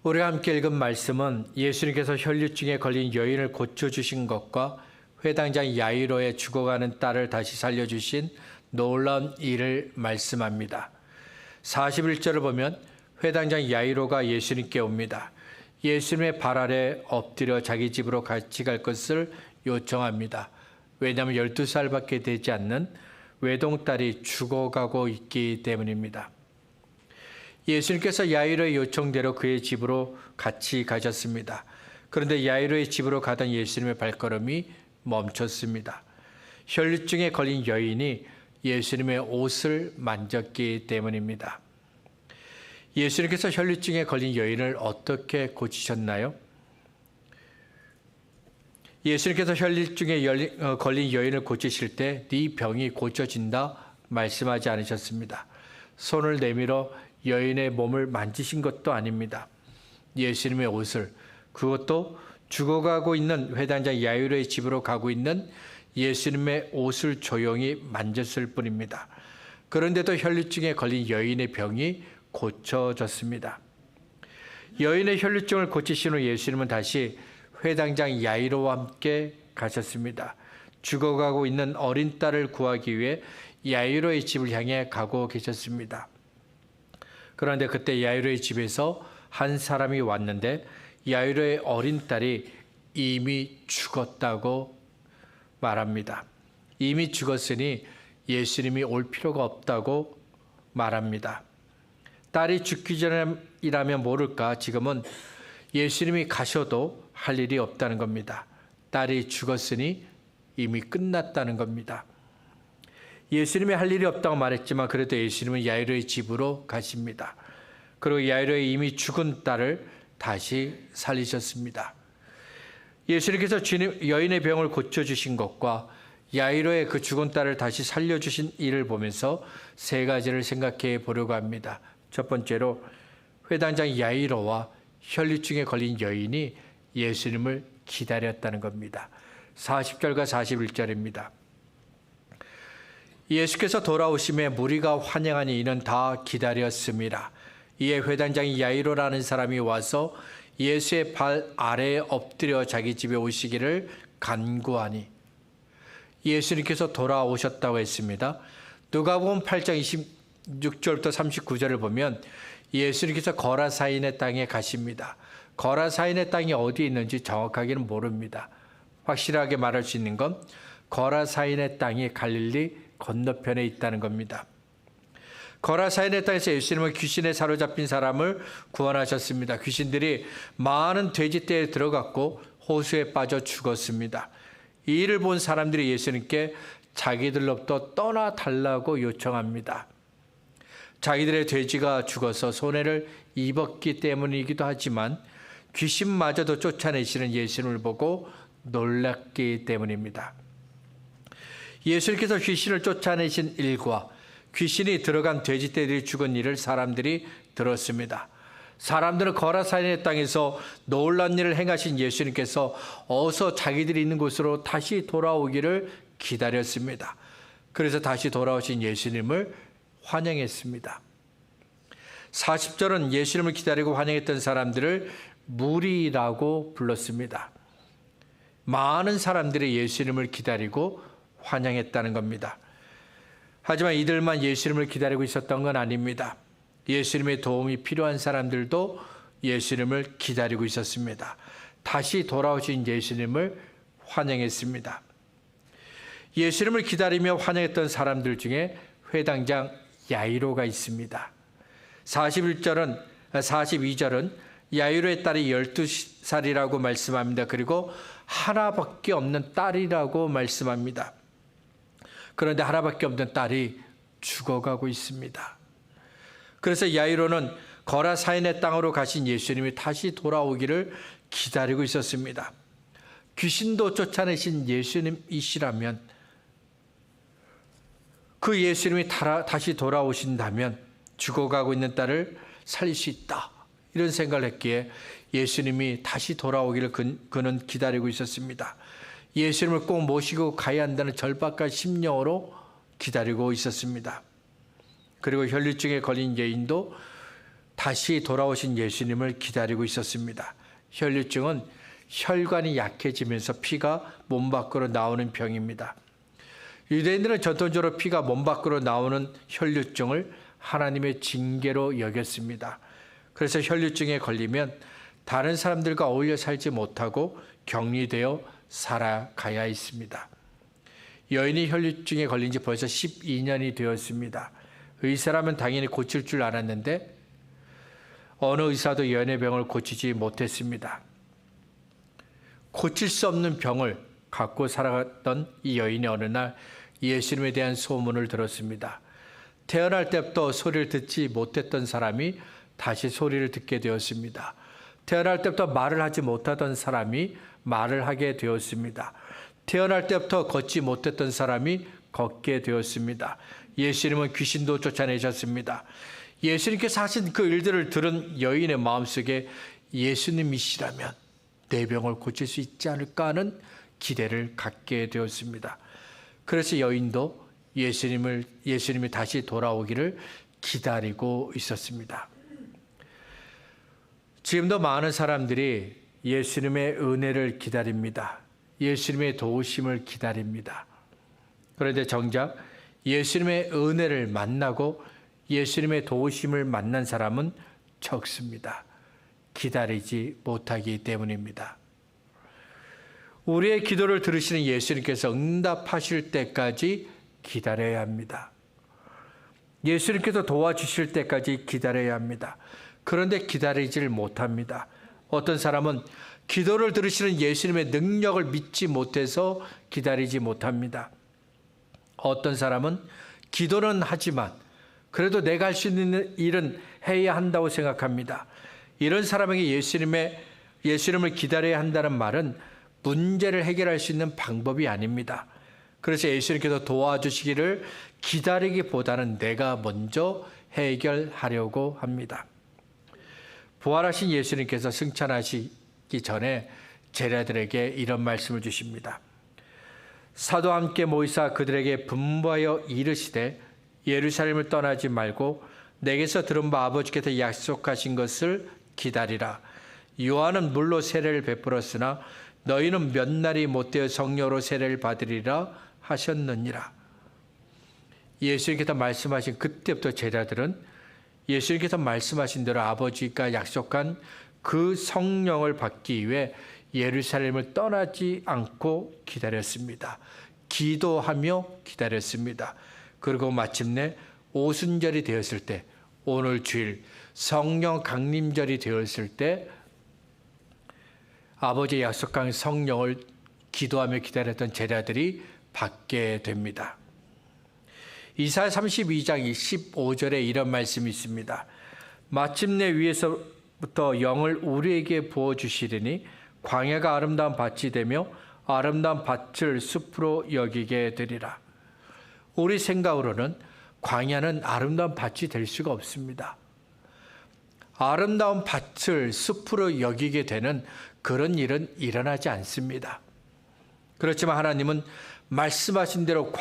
우리가 함께 읽은 말씀은 예수님께서 혈류증에 걸린 여인을 고쳐주신 것과 회당장 야이로의 죽어가는 딸을 다시 살려주신 놀라운 일을 말씀합니다. 41절을 보면 회당장 야이로가 예수님께 옵니다. 예수님의 발 아래 엎드려 자기 집으로 같이 갈 것을 요청합니다. 왜냐하면 12살밖에 되지 않는 외동딸이 죽어가고 있기 때문입니다. 예수님께서 야이로의 요청대로 그의 집으로 같이 가셨습니다. 그런데 야이로의 집으로 가던 예수님의 발걸음이 멈췄습니다. 혈류증에 걸린 여인이 예수님의 옷을 만졌기 때문입니다. 예수님께서 혈류증에 걸린 여인을 어떻게 고치셨나요? 예수님께서 혈류증에 걸린 여인을 고치실 때 네 병이 고쳐진다 말씀하지 않으셨습니다. 손을 내밀어 여인의 몸을 만지신 것도 아닙니다. 예수님의 옷을, 그것도 죽어가고 있는 회당장 야이로의 집으로 가고 있는 예수님의 옷을 조용히 만졌을 뿐입니다. 그런데도 혈류증에 걸린 여인의 병이 고쳐졌습니다. 여인의 혈류증을 고치신 후 예수님은 다시 회당장 야이로와 함께 가셨습니다. 죽어가고 있는 어린 딸을 구하기 위해 야이로의 집을 향해 가고 계셨습니다. 그런데 그때 야이로의 집에서 한 사람이 왔는데 야이로의 어린 딸이 이미 죽었다고 말합니다. 이미 죽었으니 예수님이 올 필요가 없다고 말합니다. 딸이 죽기 전이라면 모를까 지금은 예수님이 가셔도 할 일이 없다는 겁니다. 딸이 죽었으니 이미 끝났다는 겁니다. 예수님이 할 일이 없다고 말했지만 그래도 예수님은 야이로의 집으로 가십니다. 그리고 야이로의 이미 죽은 딸을 다시 살리셨습니다. 예수님께서 여인의 병을 고쳐주신 것과 야이로의 그 죽은 딸을 다시 살려주신 일을 보면서 세 가지를 생각해 보려고 합니다. 첫 번째로 회당장 야이로와 혈류증에 걸린 여인이 예수님을 기다렸다는 겁니다. 40절과 41절입니다. 예수께서 돌아오심에 무리가 환영하니 이는 다 기다렸습니다. 이에 회당장 야이로라는 사람이 와서 예수의 발 아래에 엎드려 자기 집에 오시기를 간구하니, 예수님께서 돌아오셨다고 했습니다. 누가복음 8장 26절부터 39절을 보면 예수님께서 거라사인의 땅에 가십니다. 거라사인의 땅이 어디에 있는지 정확하게는 모릅니다. 확실하게 말할 수 있는 건 거라사인의 땅이 갈릴리 건너편에 있다는 겁니다. 거라사인의 땅에서 예수님은 귀신에 사로잡힌 사람을 구원하셨습니다. 귀신들이 많은 돼지떼에 들어갔고 호수에 빠져 죽었습니다. 이 일을 본 사람들이 예수님께 자기들로부터 떠나달라고 요청합니다. 자기들의 돼지가 죽어서 손해를 입었기 때문이기도 하지만 귀신마저도 쫓아내시는 예수님을 보고 놀랐기 때문입니다. 예수님께서 귀신을 쫓아내신 일과 귀신이 들어간 돼지떼들이 죽은 일을 사람들이 들었습니다. 사람들은 거라사인의 땅에서 놀라운 일을 행하신 예수님께서 어서 자기들이 있는 곳으로 다시 돌아오기를 기다렸습니다. 그래서 다시 돌아오신 예수님을 환영했습니다. 40절은 예수님을 기다리고 환영했던 사람들을 무리라고 불렀습니다. 많은 사람들이 예수님을 기다리고 환영했다는 겁니다. 하지만 이들만 예수님을 기다리고 있었던 건 아닙니다. 예수님의 도움이 필요한 사람들도 예수님을 기다리고 있었습니다. 다시 돌아오신 예수님을 환영했습니다. 예수님을 기다리며 환영했던 사람들 중에 회당장 야이로가 있습니다. 42절은 야이로의 딸이 12살이라고 말씀합니다. 그리고 하나밖에 없는 딸이라고 말씀합니다. 그런데 하나밖에 없는 딸이 죽어가고 있습니다. 그래서 야이로는 거라사인의 땅으로 가신 예수님이 다시 돌아오기를 기다리고 있었습니다. 귀신도 쫓아내신 예수님이시라면, 그 예수님이 다시 돌아오신다면 죽어가고 있는 딸을 살릴 수 있다, 이런 생각을 했기에 예수님이 다시 돌아오기를 그는 기다리고 있었습니다. 예수님을 꼭 모시고 가야 한다는 절박한 심령으로 기다리고 있었습니다. 그리고 혈류증에 걸린 여인도 다시 돌아오신 예수님을 기다리고 있었습니다. 혈류증은 혈관이 약해지면서 피가 몸 밖으로 나오는 병입니다. 유대인들은 전통적으로 피가 몸 밖으로 나오는 혈류증을 하나님의 징계로 여겼습니다. 그래서 혈류증에 걸리면 다른 사람들과 어울려 살지 못하고 격리되어 살아가야 했습니다. 여인이 혈류증에 걸린 지 벌써 12년이 되었습니다. 의사라면 당연히 고칠 줄 알았는데 어느 의사도 여인의 병을 고치지 못했습니다. 고칠 수 없는 병을 갖고 살아갔던 이 여인이 어느 날 예수님에 대한 소문을 들었습니다. 태어날 때부터 소리를 듣지 못했던 사람이 다시 소리를 듣게 되었습니다. 태어날 때부터 말을 하지 못하던 사람이 말을 하게 되었습니다. 태어날 때부터 걷지 못했던 사람이 걷게 되었습니다. 예수님은 귀신도 쫓아내셨습니다. 예수님께서 하신 그 일들을 들은 여인의 마음속에 예수님이시라면 내 병을 고칠 수 있지 않을까 하는 기대를 갖게 되었습니다. 그래서 여인도 예수님이 다시 돌아오기를 기다리고 있었습니다. 지금도 많은 사람들이 예수님의 은혜를 기다립니다. 예수님의 도우심을 기다립니다. 그런데 정작 예수님의 은혜를 만나고 예수님의 도우심을 만난 사람은 적습니다. 기다리지 못하기 때문입니다. 우리의 기도를 들으시는 예수님께서 응답하실 때까지 기다려야 합니다. 예수님께서 도와주실 때까지 기다려야 합니다. 그런데 기다리질 못합니다. 어떤 사람은 기도를 들으시는 예수님의 능력을 믿지 못해서 기다리지 못합니다. 어떤 사람은 기도는 하지만 그래도 내가 할 수 있는 일은 해야 한다고 생각합니다. 이런 사람에게 예수님을 기다려야 한다는 말은 문제를 해결할 수 있는 방법이 아닙니다. 그래서 예수님께서 도와주시기를 기다리기보다는 내가 먼저 해결하려고 합니다. 부활하신 예수님께서 승천하시기 전에 제자들에게 이런 말씀을 주십니다. 사도와 함께 모이사 그들에게 분부하여 이르시되 예루살렘을 떠나지 말고 내게서 들은 바 아버지께서 약속하신 것을 기다리라. 요한은 물로 세례를 베풀었으나 너희는 몇 날이 못되어 성령으로 세례를 받으리라 하셨느니라. 예수님께서 말씀하신 그때부터 제자들은 예수님께서 말씀하신 대로 아버지가 약속한 그 성령을 받기 위해 예루살렘을 떠나지 않고 기다렸습니다. 기도하며 기다렸습니다. 그리고 마침내 오순절이 되었을 때, 오늘 주일 성령 강림절이 되었을 때 아버지의 약속한 성령을 기도하며 기다렸던 제자들이 받게 됩니다. 이사야 32장 15절에 이런 말씀이 있습니다. 마침내 위에서부터 영을 우리에게 부어주시리니 광야가 아름다운 밭이 되며 아름다운 밭을 숲으로 여기게 되리라. 우리 생각으로는 광야는 아름다운 밭이 될 수가 없습니다. 아름다운 밭을 숲으로 여기게 되는 그런 일은 일어나지 않습니다. 그렇지만 하나님은 말씀하신 대로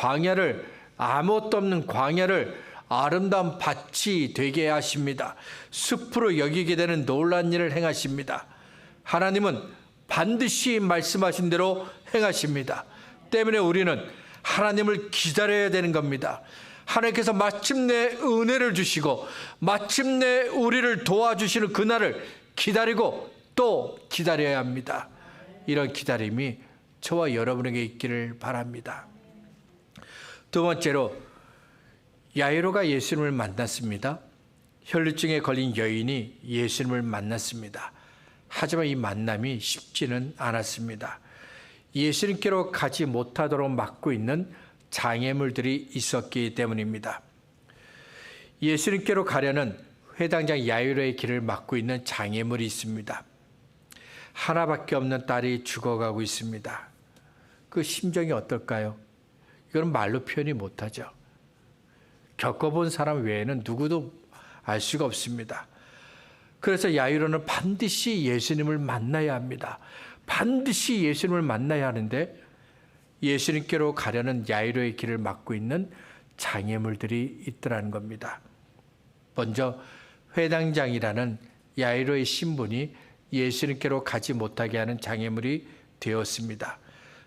아무것도 없는 광야를 아름다운 밭이 되게 하십니다. 숲으로 여기게 되는 놀라운 일을 행하십니다. 하나님은 반드시 말씀하신 대로 행하십니다. 때문에 우리는 하나님을 기다려야 되는 겁니다. 하나님께서 마침내 은혜를 주시고 마침내 우리를 도와주시는 그날을 기다리고 또 기다려야 합니다. 이런 기다림이 저와 여러분에게 있기를 바랍니다. 두 번째로 야이로가 예수님을 만났습니다. 혈류증에 걸린 여인이 예수님을 만났습니다. 하지만 이 만남이 쉽지는 않았습니다. 예수님께로 가지 못하도록 막고 있는 장애물들이 있었기 때문입니다. 예수님께로 가려는 회당장 야이로의 길을 막고 있는 장애물이 있습니다. 하나밖에 없는 딸이 죽어가고 있습니다. 그 심정이 어떨까요? 이건 말로 표현이 못하죠. 겪어본 사람 외에는 누구도 알 수가 없습니다. 그래서 야이로는 반드시 예수님을 만나야 합니다. 반드시 예수님을 만나야 하는데 예수님께로 가려는 야이로의 길을 막고 있는 장애물들이 있더라는 겁니다. 먼저 회당장이라는 야이로의 신분이 예수님께로 가지 못하게 하는 장애물이 되었습니다.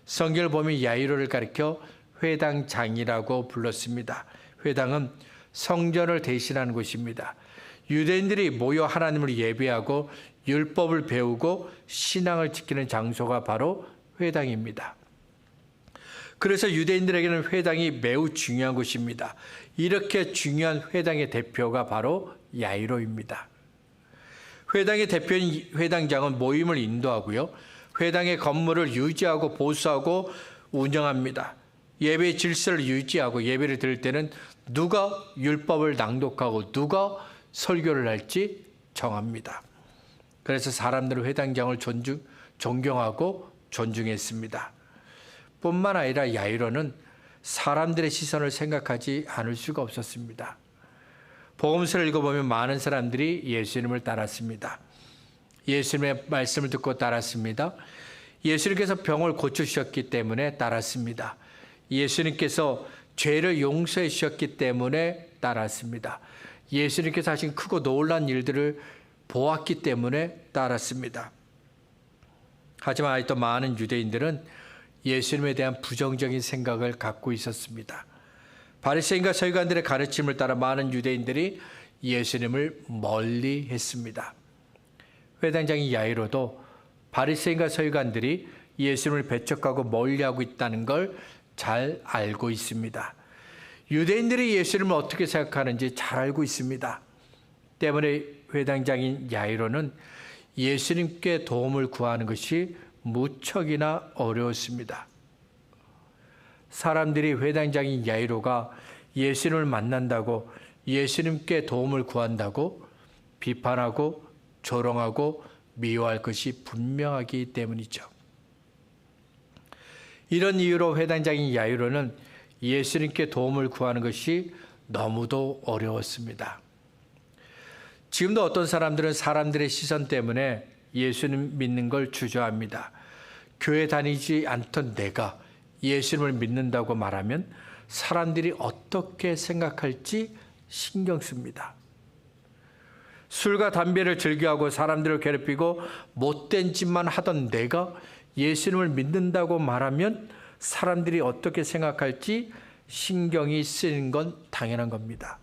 성경을 보면 야이로를 가리켜 회당장이라고 불렀습니다. 회당은 성전을 대신하는 곳입니다. 유대인들이 모여 하나님을 예배하고 율법을 배우고 신앙을 지키는 장소가 바로 회당입니다. 그래서 유대인들에게는 회당이 매우 중요한 곳입니다. 이렇게 중요한 회당의 대표가 바로 야이로입니다. 회당의 대표인 회당장은 모임을 인도하고요. 회당의 건물을 유지하고 보수하고 운영합니다. 예배의 질서를 유지하고 예배를 드릴 때는 누가 율법을 낭독하고 누가 설교를 할지 정합니다. 그래서 사람들은 회당장을 존경하고 존중했습니다. 뿐만 아니라 야이로는 사람들의 시선을 생각하지 않을 수가 없었습니다. 복음서를 읽어보면 많은 사람들이 예수님을 따랐습니다. 예수님의 말씀을 듣고 따랐습니다. 예수님께서 병을 고쳐주셨기 때문에 따랐습니다. 예수님께서 죄를 용서해 주셨기 때문에 따랐습니다. 예수님께서 하신 크고 놀라운 일들을 보았기 때문에 따랐습니다. 하지만 아직도 많은 유대인들은 예수님에 대한 부정적인 생각을 갖고 있었습니다. 바리새인과 서기관들의 가르침을 따라 많은 유대인들이 예수님을 멀리했습니다. 회당장인 야이로도 바리새인과 서기관들이 예수님을 배척하고 멀리하고 있다는 걸 잘 알고 있습니다. 유대인들이 예수님을 어떻게 생각하는지 잘 알고 있습니다. 때문에 회당장인 야이로는 예수님께 도움을 구하는 것이 무척이나 어려웠습니다. 사람들이 회당장인 야이로가 예수님을 만난다고 예수님께 도움을 구한다고 비판하고 조롱하고 미워할 것이 분명하기 때문이죠. 이런 이유로 회당장인 야이로는 예수님께 도움을 구하는 것이 너무도 어려웠습니다. 지금도 어떤 사람들은 사람들의 시선 때문에 예수님 믿는 걸 주저합니다. 교회 다니지 않던 내가 예수님을 믿는다고 말하면 사람들이 어떻게 생각할지 신경 씁니다. 술과 담배를 즐겨하고 사람들을 괴롭히고 못된 짓만 하던 내가 예수님을 믿는다고 말하면 사람들이 어떻게 생각할지 신경이 쓰이는 건 당연한 겁니다.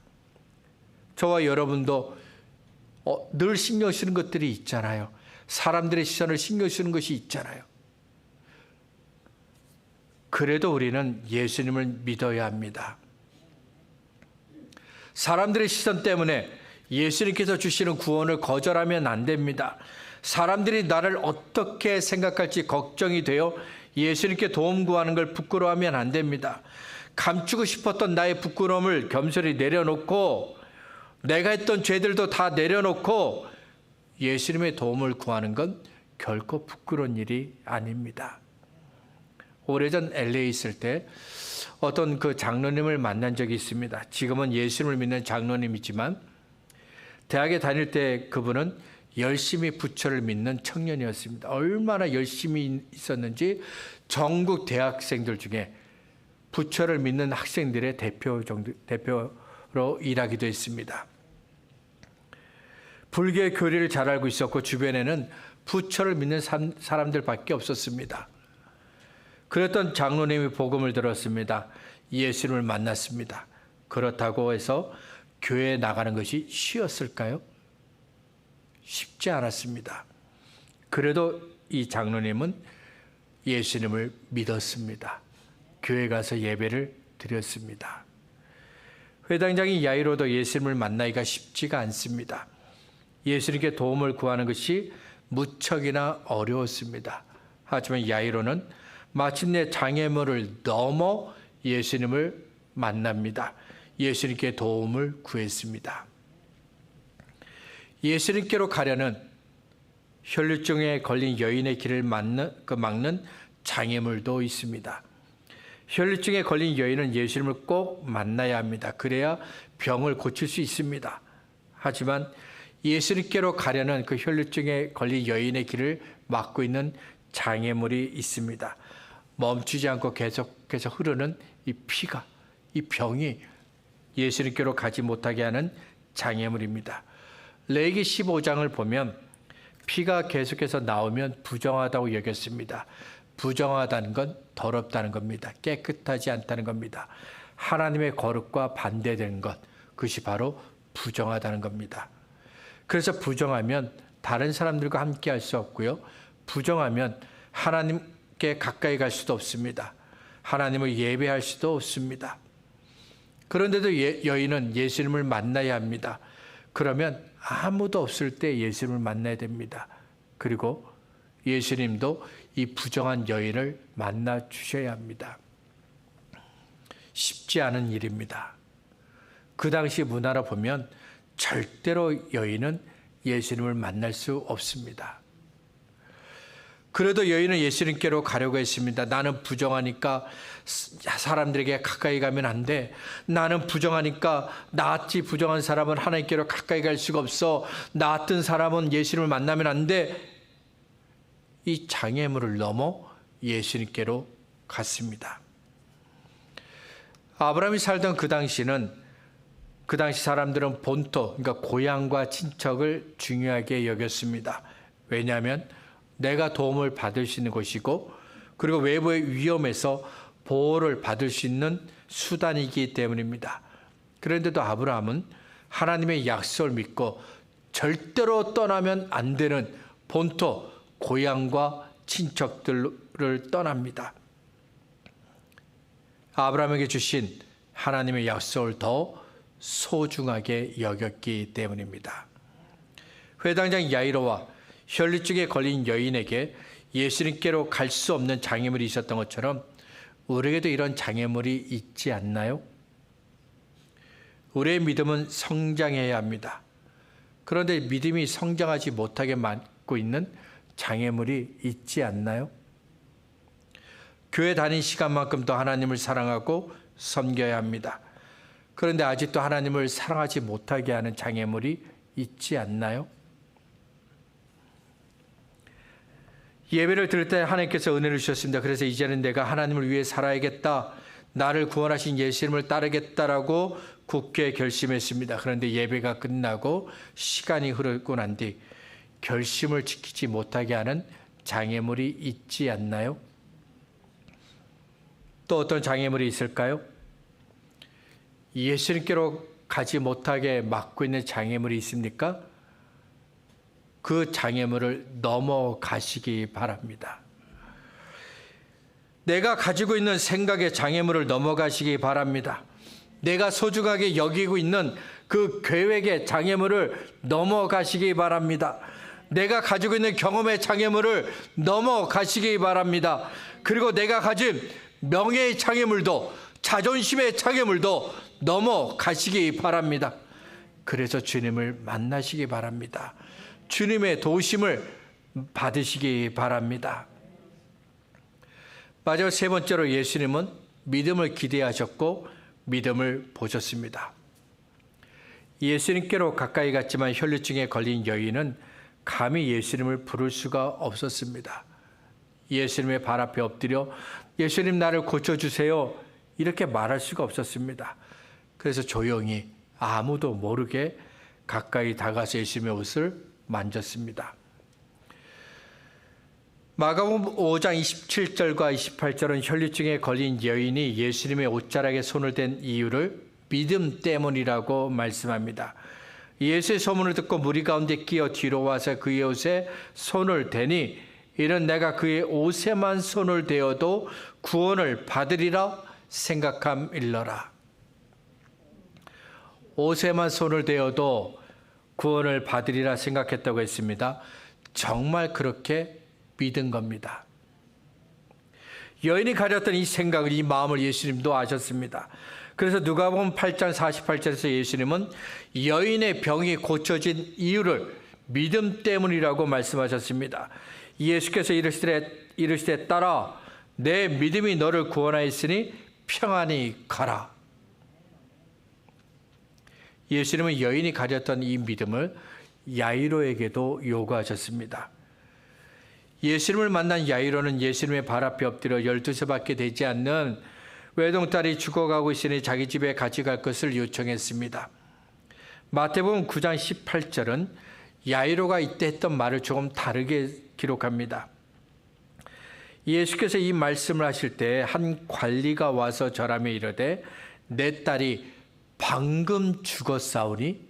저와 여러분도 늘 신경 쓰는 것들이 있잖아요. 사람들의 시선을 신경 쓰는 것이 있잖아요. 그래도 우리는 예수님을 믿어야 합니다. 사람들의 시선 때문에 예수님께서 주시는 구원을 거절하면 안 됩니다. 사람들이 나를 어떻게 생각할지 걱정이 되어 예수님께 도움 구하는 걸 부끄러워하면 안 됩니다. 감추고 싶었던 나의 부끄러움을 겸손히 내려놓고 내가 했던 죄들도 다 내려놓고 예수님의 도움을 구하는 건 결코 부끄러운 일이 아닙니다. 오래전 LA에 있을 때 어떤 그 장로님을 만난 적이 있습니다. 지금은 예수님을 믿는 장로님이지만 대학에 다닐 때 그분은 열심히 부처를 믿는 청년이었습니다. 얼마나 열심히 있었는지 전국 대학생들 중에 부처를 믿는 학생들의 대표로 일하기도 했습니다. 불교의 교리를 잘 알고 있었고 주변에는 부처를 믿는 사람들밖에 없었습니다. 그랬던 장로님이 복음을 들었습니다. 예수님을 만났습니다. 그렇다고 해서 교회에 나가는 것이 쉬웠을까요? 쉽지 않았습니다. 그래도 이 장로님은 예수님을 믿었습니다. 교회 가서 예배를 드렸습니다. 회당장인 야이로도 예수님을 만나기가 쉽지가 않습니다. 예수님께 도움을 구하는 것이 무척이나 어려웠습니다. 하지만 야이로는 마침내 장애물을 넘어 예수님을 만납니다. 예수님께 도움을 구했습니다. 예수님께로 가려는 혈류증에 걸린 여인의 길을 막는 장애물도 있습니다. 혈류증에 걸린 여인은 예수님을 꼭 만나야 합니다. 그래야 병을 고칠 수 있습니다. 하지만 예수님께로 가려는 그 혈류증에 걸린 여인의 길을 막고 있는 장애물이 있습니다. 멈추지 않고 계속해서 흐르는 이 피가, 이 병이 예수님께로 가지 못하게 하는 장애물입니다. 레위기 15장을 보면 피가 계속해서 나오면 부정하다고 여겼습니다. 부정하다는 건 더럽다는 겁니다. 깨끗하지 않다는 겁니다. 하나님의 거룩과 반대되는 것, 그것이 바로 부정하다는 겁니다. 그래서 부정하면 다른 사람들과 함께 할 수 없고요. 부정하면 하나님께 가까이 갈 수도 없습니다. 하나님을 예배할 수도 없습니다. 그런데도 여인은 예수님을 만나야 합니다. 그러면 아무도 없을 때 예수님을 만나야 됩니다. 그리고 예수님도 이 부정한 여인을 만나 주셔야 합니다. 쉽지 않은 일입니다. 그 당시 문화로 보면 절대로 여인은 예수님을 만날 수 없습니다. 그래도 여인은 예수님께로 가려고 했습니다. 나는 부정하니까 사람들에게 가까이 가면 안 돼. 나는 부정하니까 나같이 부정한 사람은 하나님께로 가까이 갈 수가 없어. 나 같은 사람은 예수님을 만나면 안 돼. 이 장애물을 넘어 예수님께로 갔습니다. 아브라함이 살던 그 당시는 그 당시 사람들은 본토, 그러니까 고향과 친척을 중요하게 여겼습니다. 왜냐하면 내가 도움을 받을 수 있는 곳이고 그리고 외부의 위험에서 보호를 받을 수 있는 수단이기 때문입니다. 그런데도 아브라함은 하나님의 약속을 믿고 절대로 떠나면 안 되는 본토, 고향과 친척들을 떠납니다. 아브라함에게 주신 하나님의 약속을 더 소중하게 여겼기 때문입니다. 회당장 야이로와 혈루증에 걸린 여인에게 예수님께로 갈 수 없는 장애물이 있었던 것처럼 우리에게도 이런 장애물이 있지 않나요? 우리의 믿음은 성장해야 합니다. 그런데 믿음이 성장하지 못하게 막고 있는 장애물이 있지 않나요? 교회 다닌 시간만큼 더 하나님을 사랑하고 섬겨야 합니다. 그런데 아직도 하나님을 사랑하지 못하게 하는 장애물이 있지 않나요? 예배를 드릴 때 하나님께서 은혜를 주셨습니다. 그래서 이제는 내가 하나님을 위해 살아야겠다. 나를 구원하신 예수님을 따르겠다라고 굳게 결심했습니다. 그런데 예배가 끝나고 시간이 흐르고 난 뒤 결심을 지키지 못하게 하는 장애물이 있지 않나요? 또 어떤 장애물이 있을까요? 예수님께로 가지 못하게 막고 있는 장애물이 있습니까? 그 장애물을 넘어가시기 바랍니다. 내가 가지고 있는 생각의 장애물을 넘어가시기 바랍니다. 내가 소중하게 여기고 있는 그 계획의 장애물을 넘어가시기 바랍니다. 내가 가지고 있는 경험의 장애물을 넘어가시기 바랍니다. 그리고 내가 가진 명예의 장애물도 자존심의 장애물도 넘어가시기 바랍니다. 그래서 주님을 만나시기 바랍니다. 주님의 도우심을 받으시기 바랍니다. 마지막 세 번째로 예수님은 믿음을 기대하셨고 믿음을 보셨습니다. 예수님께로 가까이 갔지만 혈루증에 걸린 여인은 감히 예수님을 부를 수가 없었습니다. 예수님의 발 앞에 엎드려 예수님 나를 고쳐주세요 이렇게 말할 수가 없었습니다. 그래서 조용히 아무도 모르게 가까이 다가서 예수님의 옷을 만졌습니다. 마가복음 5장 27절과 28절은 혈루증에 걸린 여인이 예수님의 옷자락에 손을 댄 이유를 믿음 때문이라고 말씀합니다. 예수의 소문을 듣고 무리 가운데 끼어 뒤로 와서 그의 옷에 손을 대니 이는 내가 그의 옷에만 손을 대어도 구원을 받으리라 생각함일러라. 옷에만 손을 대어도 구원을 받으리라 생각했다고 했습니다. 정말 그렇게 믿은 겁니다. 여인이 가졌던 이 생각을, 이 마음을 예수님도 아셨습니다. 그래서 누가복음 8장 48절에서 예수님은 여인의 병이 고쳐진 이유를 믿음 때문이라고 말씀하셨습니다. 예수께서 이르시되 딸아 내 믿음이 너를 구원하였으니 평안히 가라. 예수님은 여인이 가졌던 이 믿음을 야이로에게도 요구하셨습니다. 예수님을 만난 야이로는 예수님의 발 앞에 엎드려 12세밖에 되지 않는 외동딸이 죽어가고 있으니 자기 집에 같이 갈 것을 요청했습니다. 마태복음 9장 18절은 야이로가 이때 했던 말을 조금 다르게 기록합니다. 예수께서 이 말씀을 하실 때 한 관리가 와서 절하며 이르되 내 딸이 방금 죽었사오니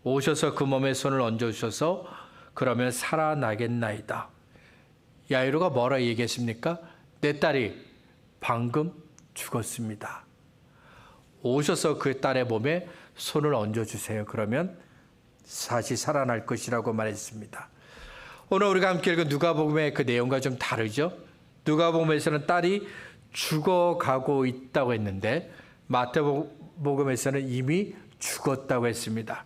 오셔서 그 몸에 손을 얹어주셔서 그러면 살아나겠나이다. 야이로가 뭐라 얘기했습니까? 내 딸이 방금 죽었습니다. 오셔서 그 딸의 몸에 손을 얹어주세요. 그러면 다시 살아날 것이라고 말했습니다. 오늘 우리가 함께 읽은 누가복음의 그 내용과 좀 다르죠? 누가복음에서는 딸이 죽어가고 있다고 했는데 마태복음에서는 이미 죽었다고 했습니다.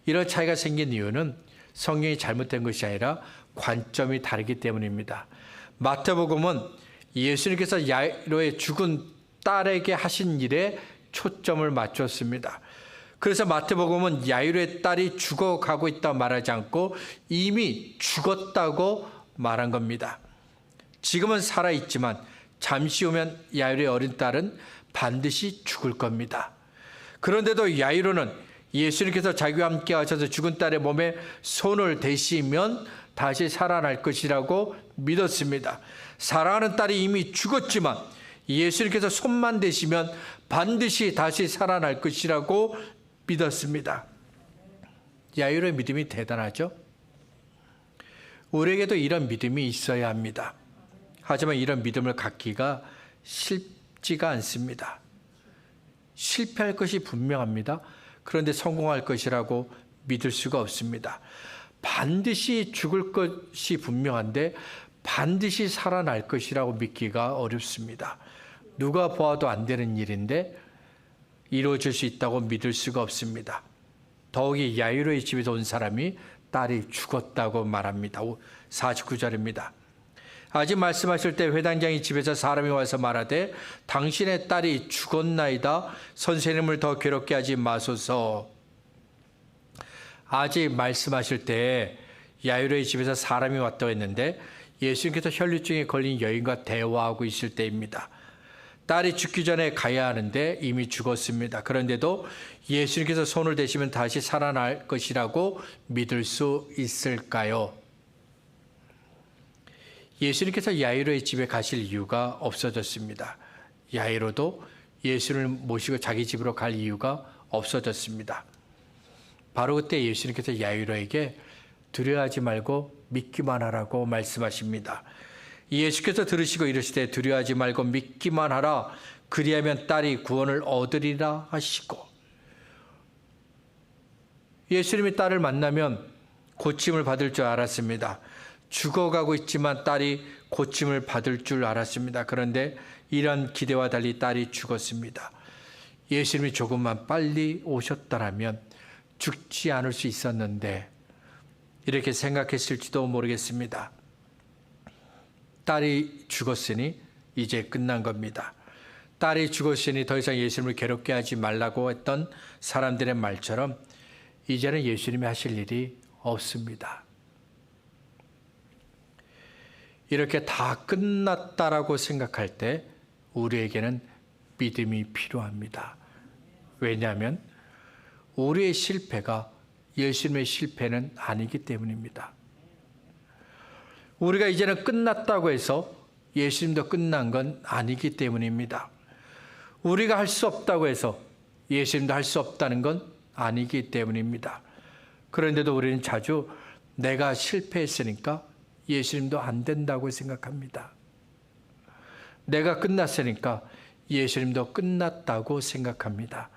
이런 차이가 생긴 이유는 성경이 잘못된 것이 아니라 관점이 다르기 때문입니다. 마태복음은 예수님께서 야이로의 죽은 딸에게 하신 일에 초점을 맞췄습니다. 그래서 마태복음은 야이로의 딸이 죽어가고 있다고 말하지 않고 이미 죽었다고 말한 겁니다. 지금은 살아있지만 잠시 후면 야이로의 어린 딸은 반드시 죽을 겁니다. 그런데도 야이로는 예수님께서 자기와 함께 하셔서 죽은 딸의 몸에 손을 대시면 다시 살아날 것이라고 믿었습니다. 사랑하는 딸이 이미 죽었지만 예수님께서 손만 대시면 반드시 다시 살아날 것이라고 믿었습니다. 야이로의 믿음이 대단하죠? 우리에게도 이런 믿음이 있어야 합니다. 하지만 이런 믿음을 갖기가 쉽지가 않습니다. 실패할 것이 분명합니다. 그런데 성공할 것이라고 믿을 수가 없습니다. 반드시 죽을 것이 분명한데 반드시 살아날 것이라고 믿기가 어렵습니다. 누가 보아도 안 되는 일인데 이루어질 수 있다고 믿을 수가 없습니다. 더욱이 야이로의 집에서 온 사람이 딸이 죽었다고 말합니다. 49절입니다. 아직 말씀하실 때 회당장이 집에서 사람이 와서 말하되 당신의 딸이 죽었나이다. 선생님을 더 괴롭게 하지 마소서. 아직 말씀하실 때 야이로의 집에서 사람이 왔다고 했는데 예수님께서 혈류증에 걸린 여인과 대화하고 있을 때입니다. 딸이 죽기 전에 가야 하는데 이미 죽었습니다. 그런데도 예수님께서 손을 대시면 다시 살아날 것이라고 믿을 수 있을까요? 예수님께서 야이로의 집에 가실 이유가 없어졌습니다. 야이로도 예수를 모시고 자기 집으로 갈 이유가 없어졌습니다. 바로 그때 예수님께서 야이로에게 두려워하지 말고 믿기만 하라고 말씀하십니다. 예수께서 들으시고 이르시되 두려워하지 말고 믿기만 하라. 그리하면 딸이 구원을 얻으리라 하시고, 예수님이 딸을 만나면 고침을 받을 줄 알았습니다. 죽어가고 있지만 딸이 고침을 받을 줄 알았습니다. 그런데 이런 기대와 달리 딸이 죽었습니다. 예수님이 조금만 빨리 오셨더라면 죽지 않을 수 있었는데 이렇게 생각했을지도 모르겠습니다. 딸이 죽었으니 이제 끝난 겁니다. 딸이 죽었으니 더 이상 예수님을 괴롭게 하지 말라고 했던 사람들의 말처럼 이제는 예수님이 하실 일이 없습니다. 이렇게 다 끝났다라고 생각할 때 우리에게는 믿음이 필요합니다. 왜냐하면 우리의 실패가 예수님의 실패는 아니기 때문입니다. 우리가 이제는 끝났다고 해서 예수님도 끝난 건 아니기 때문입니다. 우리가 할 수 없다고 해서 예수님도 할 수 없다는 건 아니기 때문입니다. 그런데도 우리는 자주 내가 실패했으니까 예수님도 안 된다고 생각합니다. 내가 끝났으니까 예수님도 끝났다고 생각합니다.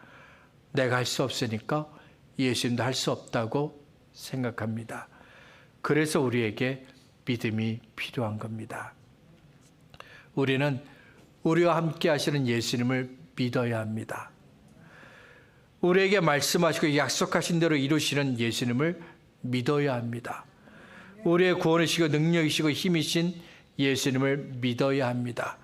내가 할 수 없으니까 예수님도 할 수 없다고 생각합니다. 그래서 우리에게 믿음이 필요한 겁니다. 우리는 우리와 함께 하시는 예수님을 믿어야 합니다. 우리에게 말씀하시고 약속하신 대로 이루시는 예수님을 믿어야 합니다. 우리의 구원이시고 능력이시고 힘이신 예수님을 믿어야 합니다.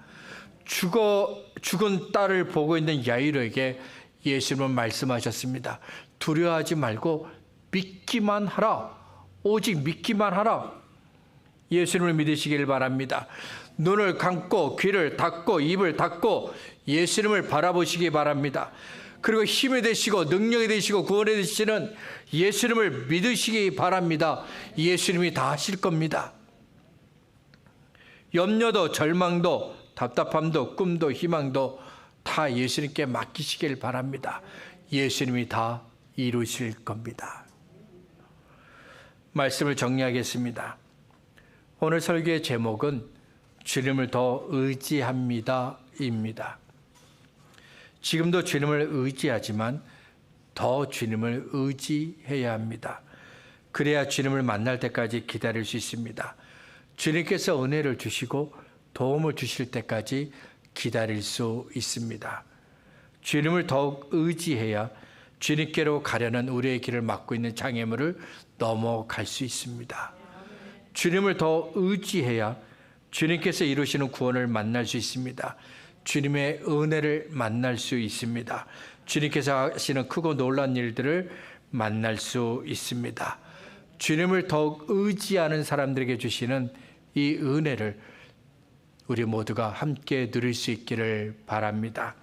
죽은 딸을 보고 있는 야이로에게 예수님은 말씀하셨습니다. 두려워하지 말고 믿기만 하라. 오직 믿기만 하라. 예수님을 믿으시길 바랍니다. 눈을 감고 귀를 닫고 입을 닫고 예수님을 바라보시기 바랍니다. 그리고 힘이 되시고 능력이 되시고 구원이 되시는 예수님을 믿으시기 바랍니다. 예수님이 다 하실 겁니다. 염려도 절망도 답답함도 꿈도 희망도 다 예수님께 맡기시길 바랍니다. 예수님이 다 이루실 겁니다. 말씀을 정리하겠습니다. 오늘 설교의 제목은 주님을 더 의지합니다입니다. 지금도 주님을 의지하지만 더 주님을 의지해야 합니다. 그래야 주님을 만날 때까지 기다릴 수 있습니다. 주님께서 은혜를 주시고 도움을 주실 때까지 기다릴 수 있습니다. 주님을 더욱 의지해야 주님께로 가려는 우리의 길을 막고 있는 장애물을 넘어갈 수 있습니다. 주님을 더 의지해야 주님께서 이루시는 구원을 만날 수 있습니다. 주님의 은혜를 만날 수 있습니다. 주님께서 하시는 크고 놀라운 일들을 만날 수 있습니다. 주님을 더욱 의지하는 사람들에게 주시는 이 은혜를 우리 모두가 함께 누릴 수 있기를 바랍니다.